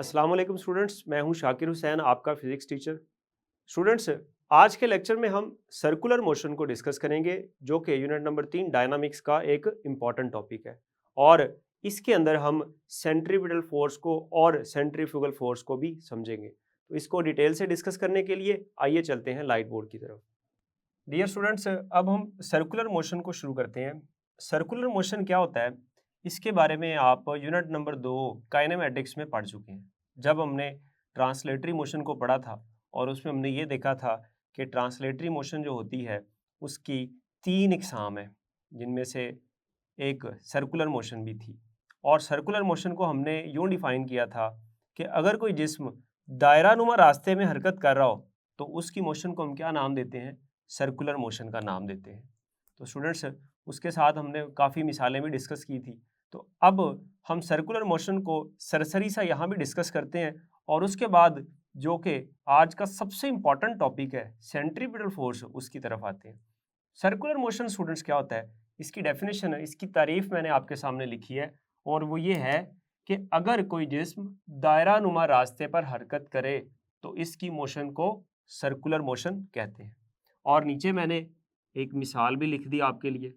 अस्सलाम वालेकुम स्टूडेंट्स, मैं हूं शाकिर हुसैन, आपका फिजिक्स टीचर। स्टूडेंट्स, आज के लेक्चर में हम सर्कुलर मोशन को डिस्कस करेंगे, जो कि यूनिट नंबर 3 डायनामिक्स का एक इम्पॉर्टेंट टॉपिक है। और इसके अंदर हम सेंट्रीपिटल फोर्स को और सेंट्रीफ्यूगल फोर्स को भी समझेंगे। तो इसको डिटेल से डिस्कस करने के लिए आइए चलते हैं लाइट बोर्ड की तरफ। डियर स्टूडेंट्स, अब हम सर्कुलर मोशन को शुरू करते हैं। सर्कुलर मोशन क्या होता है, इसके बारे में आप यूनिट नंबर 2 काइनेमेटिक्स में पढ़ चुके हैं। जब हमने ट्रांसलेटरी मोशन को पढ़ा था और उसमें हमने ये देखा था कि ट्रांसलेटरी मोशन जो होती है उसकी 3 इकसाम है, जिनमें से एक सर्कुलर मोशन भी थी। और सर्कुलर मोशन को हमने यूँ डिफाइन किया था कि अगर कोई जिस्म दायरानुमा रास्ते में हरकत कर रहा हो तो उसकी मोशन को हम क्या नाम देते हैं, सर्कुलर मोशन का नाम देते हैं। तो स्टूडेंट्स, उसके साथ हमने काफ़ी मिसालें भी डिस्कस की थी। तो अब हम सर्कुलर मोशन को सरसरी सा यहाँ भी डिस्कस करते हैं और उसके बाद जो कि आज का सबसे इम्पॉर्टेंट टॉपिक है सेंट्रीपिटल फोर्स, उसकी तरफ आते हैं। सर्कुलर मोशन स्टूडेंट्स क्या होता है, इसकी डेफिनेशन है, इसकी तारीफ मैंने आपके सामने लिखी है और वो ये है कि अगर कोई जिस्म दायरानुमा रास्ते पर हरकत करे तो इसकी मोशन को सर्कुलर मोशन कहते हैं। और नीचे मैंने एक मिसाल भी लिख दी आपके लिए।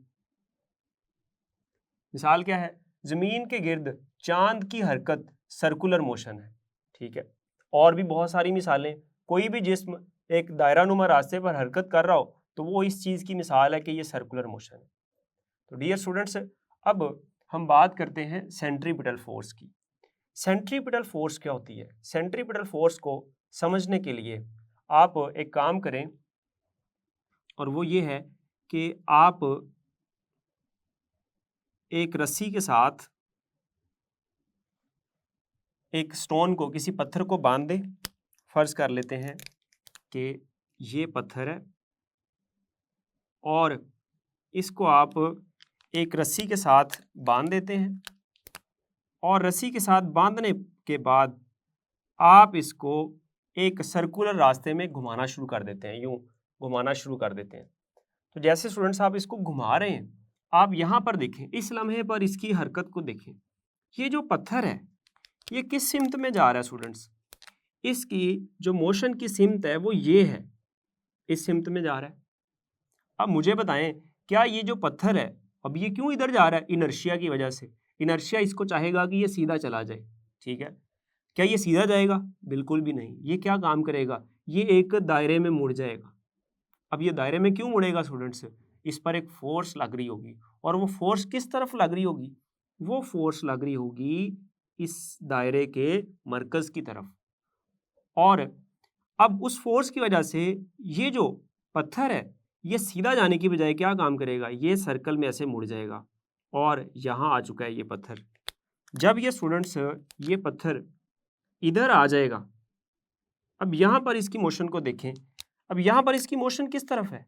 मिसाल क्या है, जमीन के गिर्द चांद की हरकत सर्कुलर मोशन है। ठीक है, और भी बहुत सारी मिसालें। कोई भी जिस्म एक दायरानुमा रास्ते पर हरकत कर रहा हो तो वो इस चीज़ की मिसाल है कि ये सर्कुलर मोशन है। तो डियर स्टूडेंट्स, अब हम बात करते हैं सेंट्रीपिटल फोर्स की। सेंट्रीपिटल फोर्स क्या होती है? सेंट्रीपिटल फोर्स को समझने के लिए आप एक काम करें और वो ये है कि आप एक रस्सी के साथ एक स्टोन को, किसी पत्थर को बांध दें। फर्ज कर लेते हैं कि ये पत्थर है और इसको आप एक रस्सी के साथ बांध देते हैं और रस्सी के साथ बांधने के बाद आप इसको एक सर्कुलर रास्ते में घुमाना शुरू कर देते हैं, यूं घुमाना शुरू कर देते हैं। तो जैसे स्टूडेंट्स आप इसको घुमा रहे हैं, आप यहाँ पर देखें, इस लम्हे पर इसकी हरकत को देखें। ये जो पत्थर है ये किस सिमत में जा रहा है स्टूडेंट्स? इसकी जो मोशन की सिमत है वो ये है, इस सिमत में जा रहा है। अब मुझे बताएं, क्या ये जो पत्थर है अब ये क्यों इधर जा रहा है? इनर्शिया की वजह से। इनर्शिया इसको चाहेगा कि ये सीधा चला जाए। ठीक है, क्या ये सीधा जाएगा? बिल्कुल भी नहीं। ये क्या काम करेगा? ये एक दायरे में मुड़ जाएगा। अब ये दायरे में क्यों मुड़ेगा स्टूडेंट्स? इस पर एक फोर्स लग रही होगी और वो फोर्स किस तरफ लग रही होगी? वो फोर्स लग रही होगी इस दायरे के मरकज की तरफ। और अब उस फोर्स की वजह से ये जो पत्थर है ये सीधा जाने की बजाय क्या काम करेगा? ये सर्कल में ऐसे मुड़ जाएगा और यहाँ आ चुका है ये पत्थर। जब ये स्टूडेंट्स ये पत्थर इधर आ जाएगा, अब यहाँ पर इसकी मोशन को देखें। अब यहाँ पर इसकी मोशन किस तरफ है?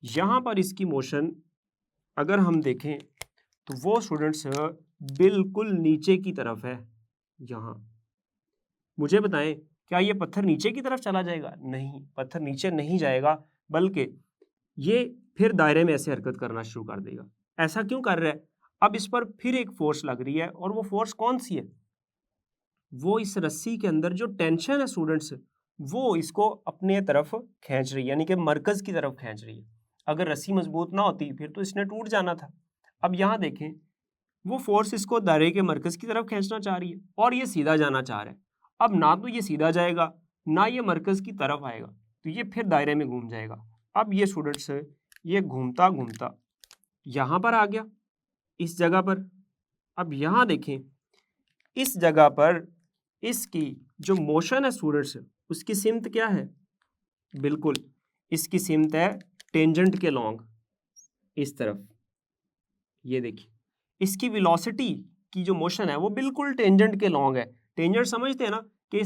यहाँ पर इसकी मोशन अगर हम देखें तो वो स्टूडेंट्स बिल्कुल नीचे की तरफ है। यहाँ मुझे बताएं, क्या ये पत्थर नीचे की तरफ चला जाएगा? नहीं, पत्थर नीचे नहीं जाएगा, बल्कि ये फिर दायरे में ऐसे हरकत करना शुरू कर देगा। ऐसा क्यों कर रहा है? अब इस पर फिर एक फोर्स लग रही है और वो फोर्स कौन सी है? वो इस रस्सी के अंदर जो टेंशन है स्टूडेंट्स, वो इसको अपने तरफ खींच रही है, यानी कि मरकज की तरफ खींच रही है। अगर रस्सी मजबूत ना होती फिर तो इसने टूट जाना था। अब यहाँ देखें, वो फोर्स इसको दायरे के मरकज की तरफ खींचना चाह रही है और ये सीधा जाना चाह रहा है। अब ना तो ये सीधा जाएगा ना ये मरकज की तरफ आएगा, तो ये फिर दायरे में घूम जाएगा। अब ये स्टूडेंट्स ये घूमता घूमता यहाँ पर आ गया, इस जगह पर। अब यहाँ देखें, इस जगह पर इसकी जो मोशन है स्टूडेंट्स, उसकी सिमत क्या है? बिल्कुल इसकी सिमत है टेंजेंट के लॉन्ग, इस तरफ। ये देखिए, इसकी वेलोसिटी की जो मोशन है वो बिल्कुल टेंजेंट के लॉन्ग है। टेंजेंट समझते हैं ना, कि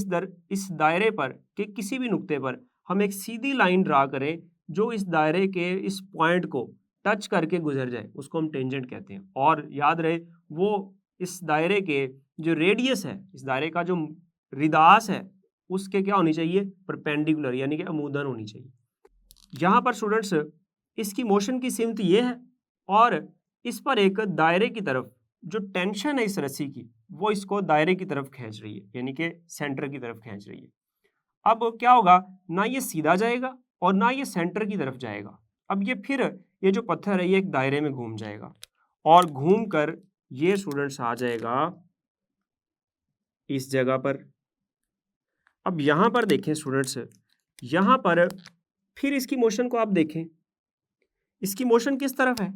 इस दायरे पर के किसी भी नुक्ते पर हम एक सीधी लाइन ड्रा करें जो इस दायरे के इस पॉइंट को टच करके गुजर जाए, उसको हम टेंजेंट कहते हैं। और याद रहे, वो इस दायरे के जो रेडियस है, इस दायरे का जो रिदास है, उसके क्या होनी चाहिए? परपेंडिकुलर, यानी कि अमूदन होनी चाहिए। यहाँ पर स्टूडेंट्स इसकी मोशन की सिमत ये है और इस पर एक दायरे की तरफ जो टेंशन है इस रस्सी की, वो इसको दायरे की तरफ खींच रही है, यानी कि सेंटर की तरफ खींच रही है। अब क्या होगा, ना ये सीधा जाएगा और ना ये सेंटर की तरफ जाएगा। अब ये फिर ये जो पत्थर है ये एक दायरे में घूम जाएगा और घूम कर ये स्टूडेंट्स आ जाएगा इस जगह पर। अब यहाँ पर देखें स्टूडेंट्स, यहाँ पर फिर इसकी मोशन को आप देखें, इसकी मोशन किस तरफ है?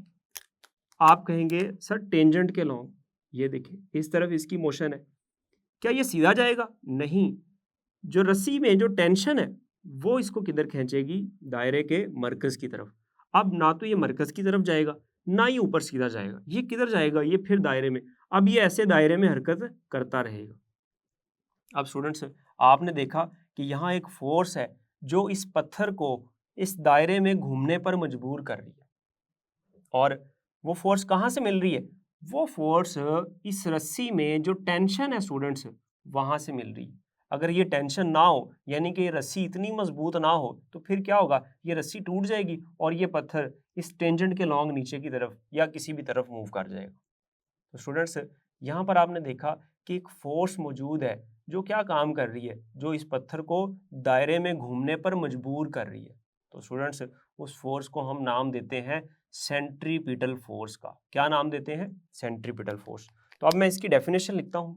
आप कहेंगे सर टेंजेंट के लॉन्ग। ये देखें इस तरफ इसकी मोशन है। क्या ये सीधा जाएगा? नहीं, जो रस्सी में जो टेंशन है वो इसको किधर खींचेगी? दायरे के मरकज की तरफ। अब ना तो ये मरकज की तरफ जाएगा ना ये ऊपर सीधा जाएगा, ये किधर जाएगा? ये फिर दायरे में। अब ये ऐसे दायरे में हरकत करता रहेगा। अब स्टूडेंट्स आपने देखा कि यहाँ एक फोर्स है जो इस पत्थर को इस दायरे में घूमने पर मजबूर कर रही है, और वो फोर्स कहाँ से मिल रही है? वो फोर्स इस रस्सी में जो टेंशन है स्टूडेंट्स वहां से मिल रही है। अगर ये टेंशन ना हो, यानी कि ये रस्सी इतनी मजबूत ना हो, तो फिर क्या होगा? ये रस्सी टूट जाएगी और ये पत्थर इस टेंजेंट के लॉन्ग नीचे की तरफ या किसी भी तरफ मूव कर जाएगा। तो स्टूडेंट्स यहाँ पर आपने देखा कि एक फोर्स मौजूद है जो क्या काम कर रही है, जो इस पत्थर को दायरे में घूमने पर मजबूर कर रही है। तो स्टूडेंट्स उस फोर्स को हम नाम देते हैं सेंट्रीपिटल फोर्स का। क्या नाम देते हैं? Centripetal force. तो अब मैं इसकी डेफिनेशन लिखता हूं।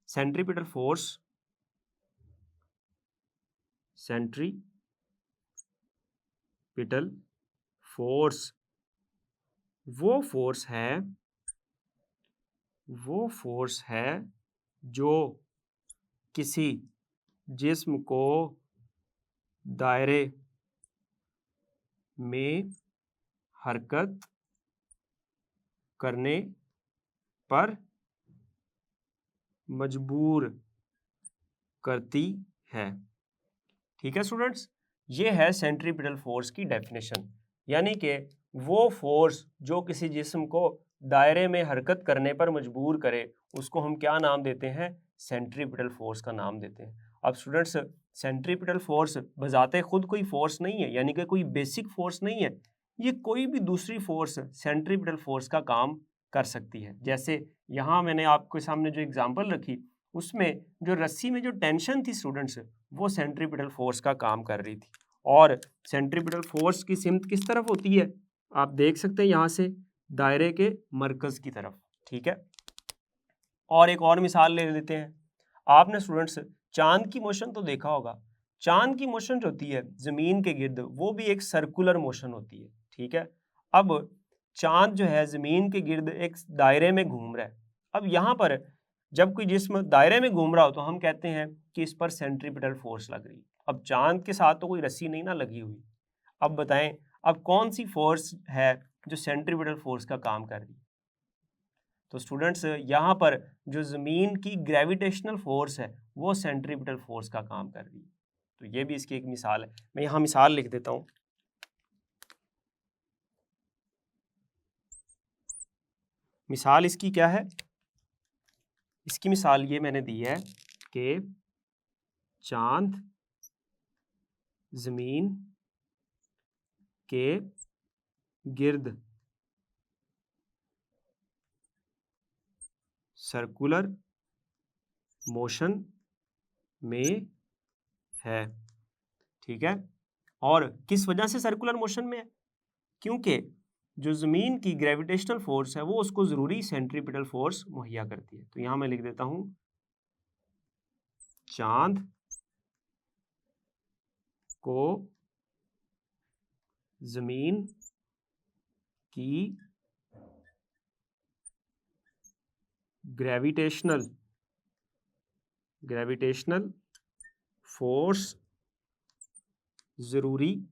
सेंट्रीपिटल फोर्स, सेंट्रीपिटल फोर्स वो फोर्स है जो किसी जिस्म को दायरे में हरकत करने पर मजबूर करती है। ठीक है स्टूडेंट्स, ये है सेंट्रीपिटल फोर्स की डेफिनेशन। यानी कि वो फोर्स जो किसी जिस्म को दायरे में हरकत करने पर मजबूर करे, उसको हम क्या नाम देते हैं? सेंट्रीपिटल फोर्स का नाम देते हैं। अब स्टूडेंट्स सेंट्रीपिटल फोर्स बजाते खुद कोई फोर्स नहीं है, यानी कि कोई बेसिक फोर्स नहीं है। ये कोई भी दूसरी फोर्स सेंट्रीपिटल फोर्स का काम कर सकती है। जैसे यहाँ मैंने आपके सामने जो एग्जांपल रखी, उसमें जो रस्सी में जो टेंशन थी स्टूडेंट्स, वो सेंट्रीपिटल फोर्स का काम कर रही थी। और सेंट्रीपिटल फोर्स की सिमत किस तरफ होती है? आप देख सकते हैं यहाँ से दायरे के मरकज की तरफ। ठीक है, और एक और मिसाल ले लेते हैं। आपने स्टूडेंट्स चांद की मोशन तो देखा होगा। चांद की मोशन जो होती है जमीन के गिर्द, वो भी एक सर्कुलर मोशन होती है। ठीक है, अब चांद जो है जमीन के गिर्द एक दायरे में घूम रहा है। अब यहाँ पर जब कोई जिस्म दायरे में घूम रहा हो तो हम कहते हैं कि इस पर सेंट्रीपिटल फोर्स लग रही है। अब चांद के साथ तो कोई रस्सी नहीं ना लगी हुई। अब बताएं, अब कौन सी फोर्स है जो सेंट्रीपिटल फोर्स का काम कर रही है? तो स्टूडेंट्स यहाँ पर जो जमीन की ग्रेविटेशनल फोर्स है वो सेंट्रीपिटल फोर्स का काम कर रही है। तो ये भी इसकी एक मिसाल है। मैं यहाँ मिसाल लिख देता हूँ। मिसाल इसकी क्या है? इसकी मिसाल ये मैंने दी है कि चांद जमीन के गिर्द सर्कुलर मोशन में है। ठीक है, और किस वजह से सर्कुलर मोशन में है? क्योंकि जो जमीन की ग्रेविटेशनल फोर्स है वो उसको जरूरी सेंट्रीपिटल फोर्स मुहैया करती है। तो यहां मैं लिख देता हूं, चांद को जमीन की ग्रेविटेशनल फोर्स जरूरी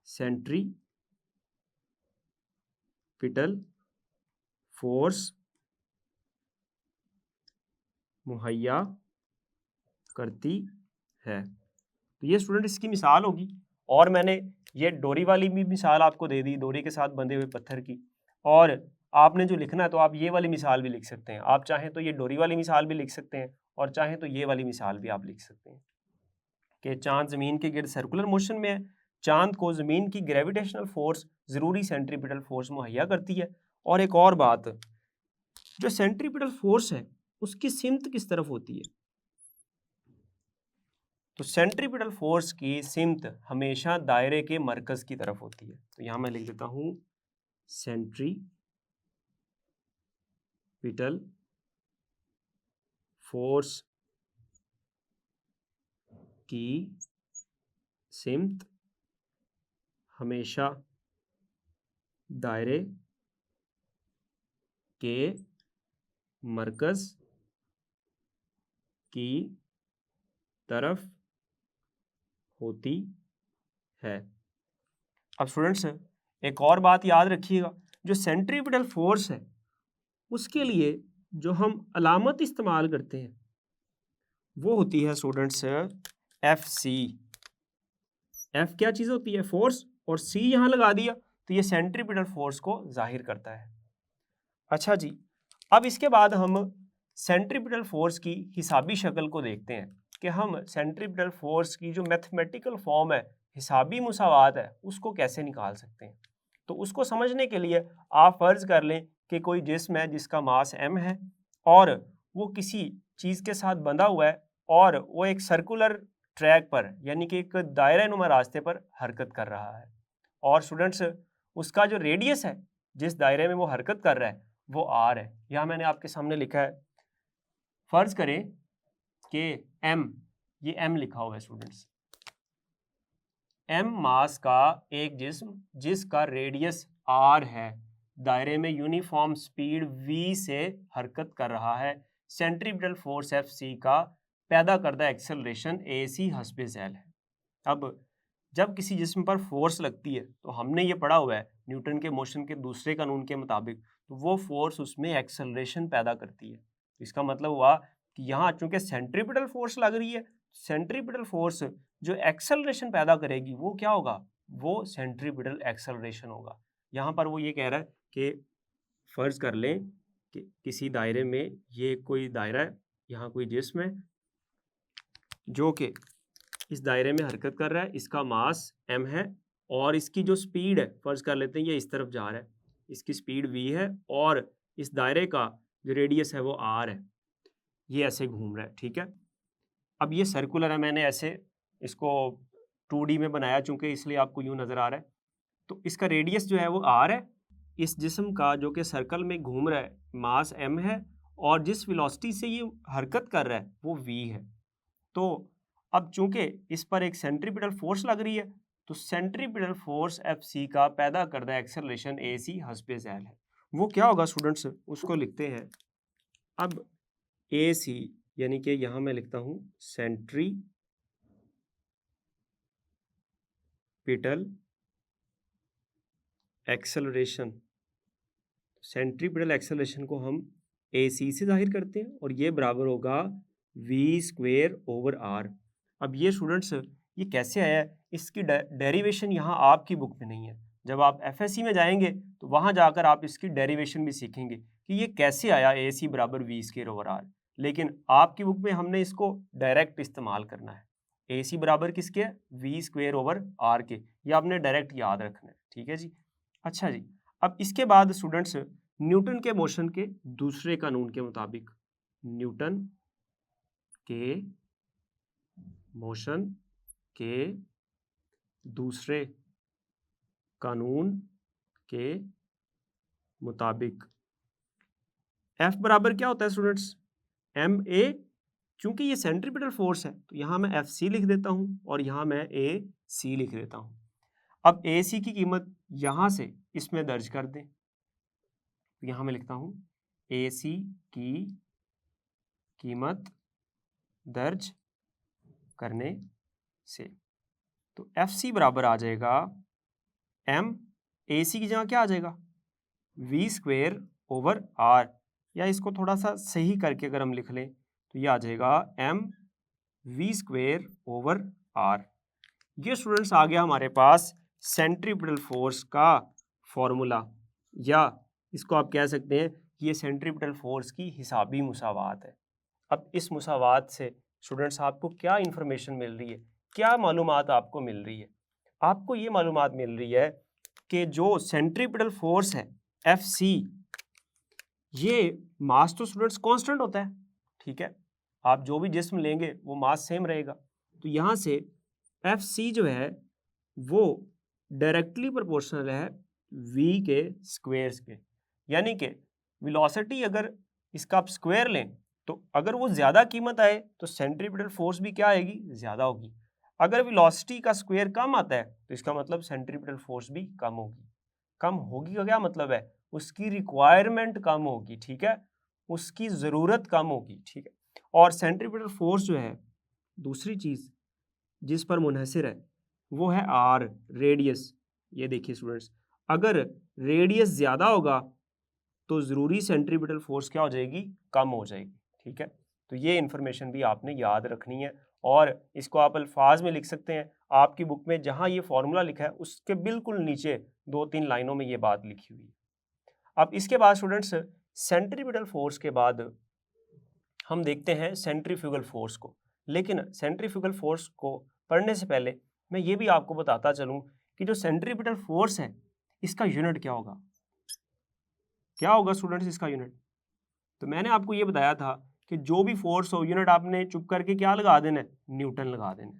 सेंट्रीपिटल फोर्स मुहैया करती है। तो ये स्टूडेंट इसकी मिसाल होगी। और मैंने ये डोरी वाली भी मिसाल आपको दे दी, डोरी के साथ बंधे हुए पत्थर की। और आपने जो लिखना है तो आप ये वाली मिसाल भी लिख सकते हैं। आप चाहें तो ये डोरी वाली मिसाल भी लिख सकते हैं और चाहें तो ये वाली मिसाल भी आप लिख सकते हैं कि चांद जमीन के गिर्द सर्कुलर मोशन में है। चांद को जमीन की ग्रेविटेशनल फोर्स ज़रूरी सेंट्रीपिटल फोर्स मुहैया करती है। और एक और बात, जो सेंट्रीपिटल फोर्स है उसकी सिमत किस तरफ होती है? तो सेंट्रीपिटल फोर्स की सिमत हमेशा दायरे के मरकज की तरफ होती है। तो यहां मैं लिख देता हूं सेंट्रीपिटल फोर्स की सिमत हमेशा दायरे के मरकज की तरफ होती है। अब स्टूडेंट्स एक और बात याद रखिएगा, जो सेंट्रीपिटल फोर्स है उसके लिए जो हम अलामत इस्तेमाल करते हैं वो होती है स्टूडेंट्स एफ सी। एफ क्या चीज़ होती है? फोर्स, और सी यहाँ लगा दिया तो ये सेंट्रीपिटल फोर्स को जाहिर करता है। अच्छा जी, अब इसके बाद हम सेंट्रीपिटल फोर्स की हिसाबी शक्ल को देखते हैं कि हम सेंट्रीपिटल फोर्स की जो मैथमेटिकल फॉर्म है, हिसाबी मुसावात है, उसको कैसे निकाल सकते हैं। तो उसको समझने के लिए आप फर्ज कर लें कि कोई जिस्म है जिसका मास m है और वो किसी चीज़ के साथ बंधा हुआ है और वो एक सर्कुलर ट्रैक पर यानी कि एक दायरा नुमा रास्ते पर हरकत कर रहा है। और स्टूडेंट्स उसका जो रेडियस है जिस दायरे में वो हरकत कर रहा है वो r है। यहाँ मैंने आपके सामने लिखा है, फर्ज करें कि m, ये m लिखा हुआ है स्टूडेंट्स, m मास का एक जिस्म जिसका रेडियस r है, दायरे में यूनिफॉर्म स्पीड v से हरकत कर रहा है, सेंट्रीपिटल फोर्स fc का पैदा करदा एक्सेलरेशन ac हस्बे ज़ैल है। अब जब किसी जिस्म पर फोर्स लगती है तो हमने ये पढ़ा हुआ है न्यूटन के मोशन के दूसरे कानून के मुताबिक, तो वो फोर्स उसमें एक्सेलरेशन पैदा करती है। इसका मतलब हुआ कि यहाँ चूंकि सेंट्रीपिटल फोर्स लग रही है, सेंट्रीपिटल फोर्स जो एक्सेलरेशन पैदा करेगी वो क्या होगा? वो सेंट्रीपिटल एक्सेलरेशन होगा। यहाँ पर वो ये कह रहा है कि फर्ज कर लें कि किसी दायरे में, ये कोई दायरा है, यहाँ कोई जिस्म है जो कि इस दायरे में हरकत कर रहा है, इसका मास m है और इसकी जो स्पीड है, फर्ज कर लेते हैं ये इस तरफ जा रहा है, इसकी स्पीड v है और इस दायरे का जो रेडियस है वो r है, ये ऐसे घूम रहा है। ठीक है, अब ये सर्कुलर है, मैंने ऐसे इसको 2D में बनाया चूंकि, इसलिए आपको यूं नजर आ रहा है। तो इसका रेडियस जो है वो r है, इस जिस्म का जो कि सर्कल में घूम रहा है मास m है और जिस वेलोसिटी से ये हरकत कर रहा है वो v है। तो अब चूंकि इस पर एक सेंट्रीपिटल फोर्स लग रही है तो सेंट्रीपिटल फोर्स fc का पैदा करदा एक्सेलरेशन ac हस्बे ज़ैल है। वो क्या होगा स्टूडेंट्स, उसको लिखते हैं। अब ac यानी कि यहां मैं लिखता हूं सेंट्रीपिटल एक्सेलरेशन। सेंट्रीपिटल एक्सेलरेशन को हम ac से जाहिर करते हैं और ये बराबर होगा v²/r। अब ये स्टूडेंट्स ये कैसे आया है, इसकी डेरिवेशन यहाँ आपकी बुक में नहीं है। जब आप FSC में जाएंगे तो वहाँ जाकर आप इसकी डेरिवेशन भी सीखेंगे कि ये कैसे आया AC बराबर v²/r। लेकिन आपकी बुक में हमने इसको डायरेक्ट इस्तेमाल करना है। AC बराबर किसके है? v²/r के। ये आपने डायरेक्ट याद रखना है। ठीक है जी। अच्छा जी, अब इसके बाद स्टूडेंट्स न्यूटन के मोशन के दूसरे कानून के मुताबिक, न्यूटन के मोशन के दूसरे कानून के मुताबिक F बराबर क्या होता है स्टूडेंट्स? ma। चूंकि ये सेंट्रीपिटल फोर्स है तो यहाँ मैं FC लिख देता हूँ और यहाँ मैं AC लिख देता हूँ। अब AC की कीमत यहाँ से इसमें दर्ज कर दें, तो यहाँ मैं लिखता हूँ AC की कीमत दर्ज करने से, तो FC बराबर आ जाएगा m, AC की जगह क्या आ जाएगा? v²/r, या इसको थोड़ा सा सही करके अगर हम लिख लें तो ये आ जाएगा m v²/r। ये स्टूडेंट्स आ गया हमारे पास सेंट्रीपिटल फोर्स का फॉर्मूला, या इसको आप कह सकते हैं कि ये सेंट्रीपिटल फोर्स की हिसाबी मुसावात है। अब इस मुसावात से स्टूडेंट्स आपको क्या इंफॉर्मेशन मिल रही है, क्या मालूमात आपको मिल रही है? आपको ये मालूमात मिल रही है कि जो सेंट्रीपिटल फोर्स है Fc, ये मास तो स्टूडेंट्स कांस्टेंट होता है, ठीक है, आप जो भी जिस्म लेंगे वो मास सेम रहेगा। तो यहाँ से Fc जो है वो डायरेक्टली प्रोपोर्शनल है v के स्क्वायर्स के, यानी कि वेलोसिटी अगर इसका आप स्क्वायर लें तो अगर वो ज़्यादा कीमत आए तो सेंट्रीपिटल फोर्स भी क्या आएगी, ज़्यादा होगी। अगर वेलोसिटी का स्क्वायर कम आता है तो इसका मतलब सेंट्रीपिटल फोर्स भी कम होगी। कम होगी का क्या मतलब है, उसकी रिक्वायरमेंट कम होगी, ठीक है, उसकी ज़रूरत कम होगी, ठीक है। और सेंट्रीपिटल फोर्स जो है दूसरी चीज़ जिस पर मुनहसर है वो है आर, रेडियस। ये देखिए स्टूडेंट्स, अगर रेडियस ज़्यादा होगा तो ज़रूरी सेंट्रीपिटल फोर्स क्या हो जाएगी, कम हो जाएगी, ठीक है। तो ये इन्फॉर्मेशन भी आपने याद रखनी है और इसको आप अल्फाज में लिख सकते हैं। आपकी बुक में जहाँ ये फॉर्मूला लिखा है उसके बिल्कुल नीचे 2-3 लाइनों में ये बात लिखी हुई है। अब इसके बाद स्टूडेंट्स सेंट्रीपिटल फोर्स के बाद हम देखते हैं सेंट्रीफ्यूगल फोर्स को। लेकिन सेंट्रीफ्यूगल फोर्स को पढ़ने से पहले मैं ये भी आपको बताता चलूँ कि जो सेंट्रीपिटल फोर्स है इसका यूनिट क्या होगा। क्या होगा स्टूडेंट्स इसका यूनिट? तो मैंने आपको ये बताया था कि जो भी फोर्स हो यूनिट आपने चुप करके क्या लगा देना है, न्यूटन लगा देना है।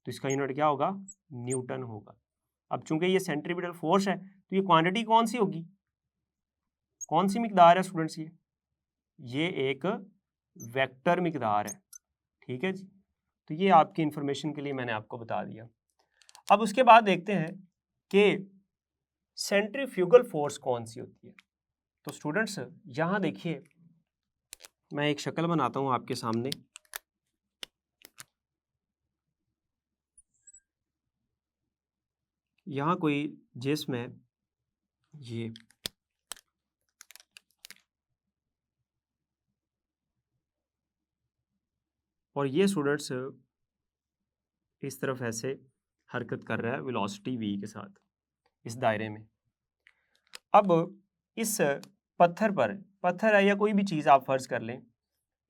तो इसका यूनिट क्या होगा, न्यूटन होगा। अब चूंकि ये सेंट्रीपिटल फोर्स है तो ये क्वांटिटी कौन सी होगी, कौन सी मिकदार है स्टूडेंट्स, ये एक वेक्टर मिकदार है, ठीक है जी। तो ये आपकी इंफॉर्मेशन के लिए मैंने आपको बता दिया। अब उसके बाद देखते हैं कि सेंट्रीफ्यूगल फोर्स कौन सी होती है। तो स्टूडेंट्स यहाँ देखिए, मैं एक शक्ल बनाता हूँ आपके सामने। यहाँ कोई जिस्म है, ये और ये स्टूडेंट्स इस तरफ ऐसे हरकत कर रहा है वेलोसिटी v के साथ इस दायरे में। अब इस पत्थर है या कोई भी चीज़ आप फर्ज कर लें,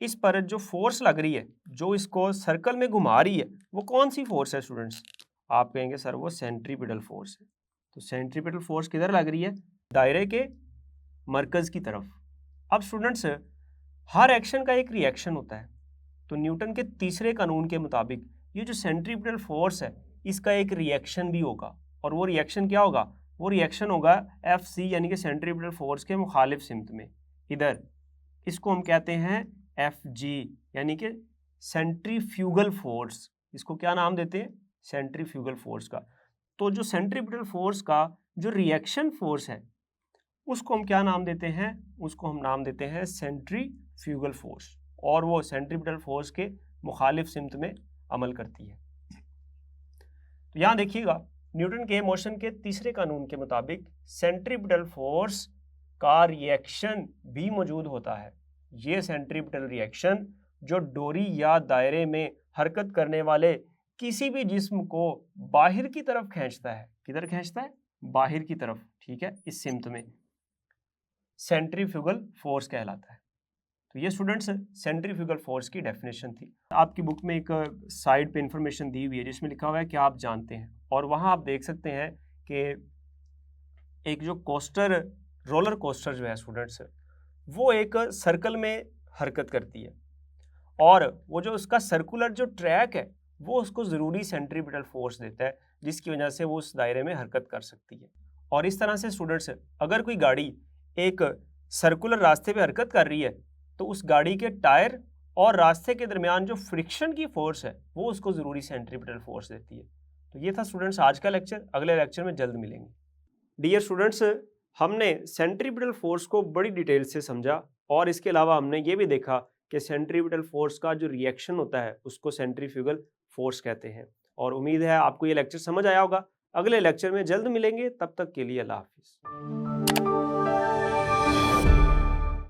इस पर जो फोर्स लग रही है, जो इसको सर्कल में घुमा रही है, वो कौन सी फोर्स है स्टूडेंट्स? आप कहेंगे सर वो सेंट्रीपिटल फोर्स है। तो सेंट्रीपिटल फोर्स किधर लग रही है, दायरे के मरकज़ की तरफ। अब स्टूडेंट्स हर एक्शन का एक रिएक्शन होता है, तो न्यूटन के तीसरे कानून के मुताबिक ये जो सेंट्रीपिटल फोर्स है इसका एक रिएक्शन भी होगा, और वो रिएक्शन क्या होगा, वो रिएक्शन होगा Fc यानी कि सेंट्रीपिटल फोर्स के मुखालिफ सिमत में, इधर। इसको हम कहते हैं Fg यानी कि सेंट्रीफ्यूगल फोर्स। इसको क्या नाम देते हैं, सेंट्रीफ्यूगल फोर्स का। तो जो सेंट्रीपिटल फोर्स का जो रिएक्शन फोर्स है उसको हम क्या नाम देते हैं, उसको हम नाम देते हैं सेंट्रीफ्यूगल फोर्स, और वो सेंट्रीपिटल फोर्स के मुखालिफ सिमत में अमल करती है। तो यहाँ देखिएगा, न्यूटन के मोशन के तीसरे कानून के मुताबिक सेंट्रीपिटल फोर्स का रिएक्शन भी मौजूद होता है। ये सेंट्रीपिटल रिएक्शन जो डोरी या दायरे में हरकत करने वाले किसी भी जिस्म को बाहर की तरफ खींचता है। किधर खींचता है, बाहर की तरफ, ठीक है, इस सिमत में, सेंट्रीफ्यूगल फोर्स कहलाता है। तो ये स्टूडेंट्स सेंट्रीफ्यूगल फोर्स की डेफिनेशन थी। आपकी बुक में एक साइड पे इंफॉर्मेशन दी हुई है जिसमें लिखा हुआ है कि आप जानते हैं, और वहाँ आप देख सकते हैं कि एक जो कोस्टर, रोलर कोस्टर जो है स्टूडेंट्स, वो एक सर्कल में हरकत करती है, और वो जो उसका सर्कुलर जो ट्रैक है वो उसको ज़रूरी सेंट्रीपिटल फोर्स देता है, जिसकी वजह से वो उस दायरे में हरकत कर सकती है। और इस तरह से स्टूडेंट्स अगर कोई गाड़ी एक सर्कुलर रास्ते पे हरकत कर रही है तो उस गाड़ी के टायर और रास्ते के दरमियान जो फ्रिक्शन की फोर्स है वो उसको ज़रूरी सेंट्रीपिटल फोर्स देती है। तो ये था स्टूडेंट्स आज का लेक्चर। अगले लेक्चर में जल्द मिलेंगे। डियर स्टूडेंट्स, हमने सेंट्रीपिटल फोर्स को बड़ी डिटेल से समझा, और इसके अलावा हमने ये भी देखा कि सेंट्रीपिटल फोर्स का जो रिएक्शन होता है उसको सेंट्रीफ्यूगल फोर्स कहते हैं। और उम्मीद है आपको ये लेक्चर समझ आया होगा। अगले लेक्चर में जल्द मिलेंगे, तब तक के लिए अल्लाह हाफिज़।